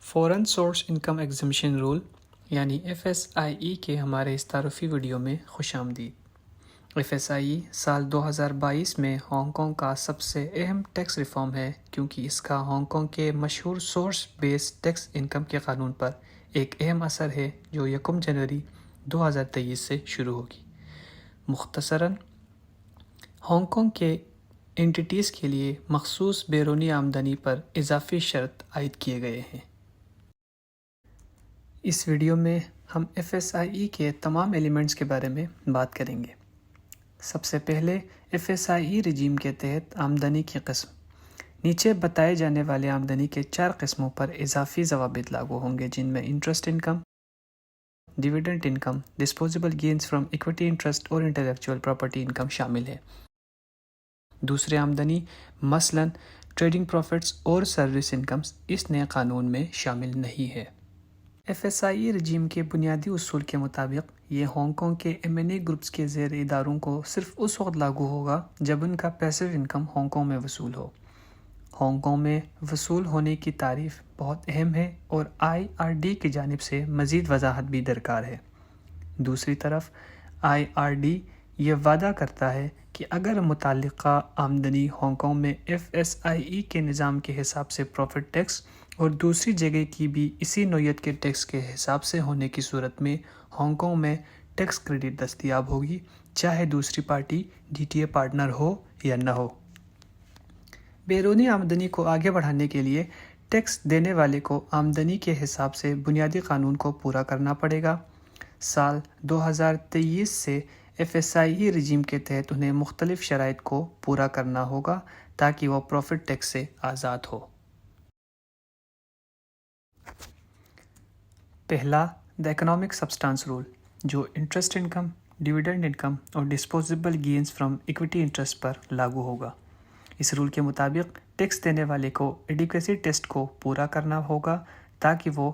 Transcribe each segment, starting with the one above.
فورن source income exemption role یعنی FSIE کے ہمارے اس تعارفی ویڈیو میں خوش آمدید۔ FSIE سال 2022 میں ہانگ کانگ کا سب سے اہم ٹیکس ریفارم ہے کیونکہ اس کا ہانگ کانگ کے مشہور سورس بیس ٹیکس انکم کے قانون پر ایک اہم اثر ہے جو 1 جنوری 2023 سے شروع ہوگی۔ مختصراً ہانگ کانگ کے انٹیٹیز کے لیے مخصوص بیرونی آمدنی پر اضافی شرط عائد کیے گئے ہیں۔ اس ویڈیو میں ہم FSIE کے تمام ایلیمنٹس کے بارے میں بات کریں گے۔ سب سے پہلے FSIE رجیم کے تحت آمدنی کی قسم۔ نیچے بتائے جانے والے آمدنی کے 4 قسموں پر اضافی ضوابط لاگو ہوں گے جن میں interest income, dividend income, disposable gains from equity interest اور انٹلیکچوئل پراپرٹی انکم شامل ہے۔ دوسرے آمدنی مثلاً ٹریڈنگ پروفٹس اور سروس انکمز اس نئے قانون میں شامل نہیں ہے۔ FSIE رجیم کے بنیادی اصول کے مطابق یہ ہانگ کانگ کے M&A گروپس کے زیر اداروں کو صرف اس وقت لاگو ہوگا جب ان کا پیسو انکم ہانگ کانگ میں وصول ہو۔ ہانگ کانگ میں وصول ہونے کی تعریف بہت اہم ہے اور IRD کی جانب سے مزید وضاحت بھی درکار ہے۔ دوسری طرف IRD یہ وعدہ کرتا ہے کہ اگر متعلقہ آمدنی ہانگ کانگ میں FSIE کے نظام کے حساب سے پروفٹ ٹیکس اور دوسری جگہ کی بھی اسی نوعیت کے ٹیکس کے حساب سے ہونے کی صورت میں ہانگ کانگ میں ٹیکس کریڈٹ دستیاب ہوگی، چاہے دوسری پارٹی DTA پارٹنر ہو یا نہ ہو۔ بیرونی آمدنی کو آگے بڑھانے کے لیے ٹیکس دینے والے کو آمدنی کے حساب سے بنیادی قانون کو پورا کرنا پڑے گا۔ سال 2023 سے FSIE رجیم کے تحت انہیں مختلف شرائط کو پورا کرنا ہوگا تاکہ وہ پروفٹ ٹیکس سے آزاد ہو۔ پہلا، دی اکنامک سبسٹانس رول، جو انٹرسٹ انکم، ڈیویڈنڈ انکم اور disposable gains from equity interest پر لاگو ہوگا۔ اس رول کے مطابق ٹیکس دینے والے کو ایڈیکویسی ٹیسٹ کو پورا کرنا ہوگا تاکہ وہ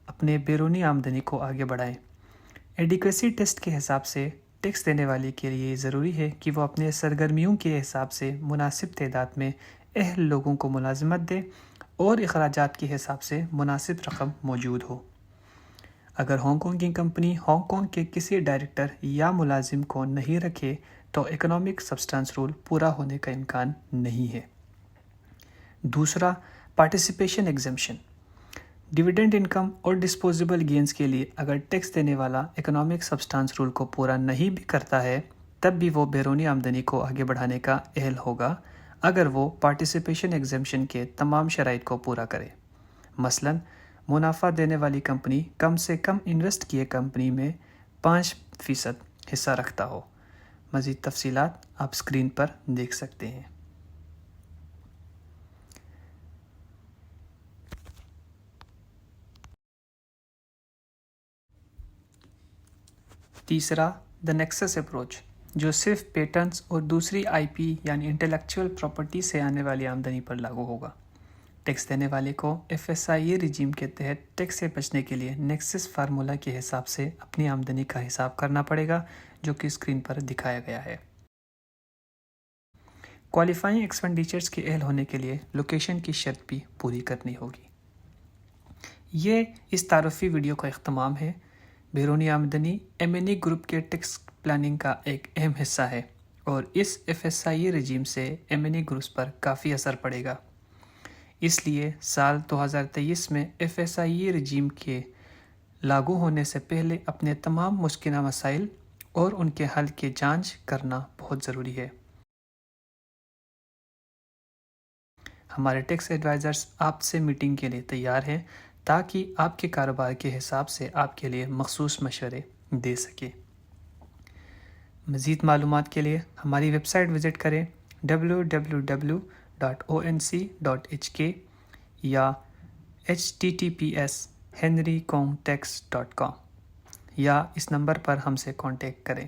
اپنے بیرونی آمدنی کو آگے بڑھائیں۔ ایڈیکویسی ٹیسٹ کے حساب سے ٹیکس دینے والے کے لیے ضروری ہے کہ وہ اپنے سرگرمیوں کے حساب سے مناسب تعداد میں اہل لوگوں کو ملازمت دے اور اخراجات کے حساب سے مناسب رقم موجود ہو۔ اگر ہانگ کانگ کی کمپنی ہانگ کانگ کے کسی ڈائریکٹر یا ملازم کو نہیں رکھے تو اکنامک سبسٹانس رول پورا ہونے کا امکان نہیں ہے۔ دوسرا، پارٹیسپیشن ایگزمپشن۔ ڈیویڈنڈ انکم اور ڈسپوزیبل گینز کے لیے اگر ٹیکس دینے والا اکنامک سبسٹانس رول کو پورا نہیں بھی کرتا ہے تب بھی وہ بیرونی آمدنی کو آگے بڑھانے کا اہل ہوگا اگر وہ پارٹیسپیشن ایگزمپشن کے تمام شرائط کو پورا کرے۔ مثلاً منافع دینے والی کمپنی کم سے کم انویسٹ کیے کمپنی میں 5% حصہ رکھتا ہو۔ مزید تفصیلات آپ اسکرین پر دیکھ سکتے ہیں۔ تیسرا، دی نیکسس اپروچ، جو صرف پیٹنٹس اور دوسری IP یعنی انٹلیکچوئل پراپرٹی سے آنے والی آمدنی پر لاگو ہوگا۔ ٹیکس دینے والے کو FSIE رجیم کے تحت ٹیکس سے بچنے کے لیے نیکسس فارمولا کے حساب سے اپنی آمدنی کا حساب کرنا پڑے گا جو کہ اسکرین پر دکھایا گیا ہے۔ کوالیفائنگ ایکسپینڈیچرز کے اہل ہونے کے لیے لوکیشن کی شرط بھی پوری کرنی ہوگی۔ یہ اس تعارفی ویڈیو کا اختتام ہے۔ بیرونی آمدنی M&A گروپ کے ٹیکس پلاننگ کا ایک اہم حصہ ہے اور اس FSIE رجیم سے M&A گروپس پر کافی اثر پڑے گا۔ اس لیے سال 2023 میں FSIE رجیم کے لاگو ہونے سے پہلے اپنے تمام مشکلہ مسائل اور ان کے حل کی جانچ کرنا بہت ضروری ہے۔ ہمارے ٹیکس ایڈوائزرز آپ سے میٹنگ کے لیے تیار ہیں تاکہ آپ کے کاروبار کے حساب سے آپ کے لیے مخصوص مشورے دے سکیں۔ مزید معلومات کے لیے ہماری ویب سائٹ وزٹ کریں www.onc.hk یا https://henrykongtax.com یا اس نمبر پر ہم سے کانٹیکٹ کریں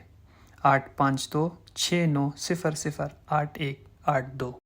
85269008182۔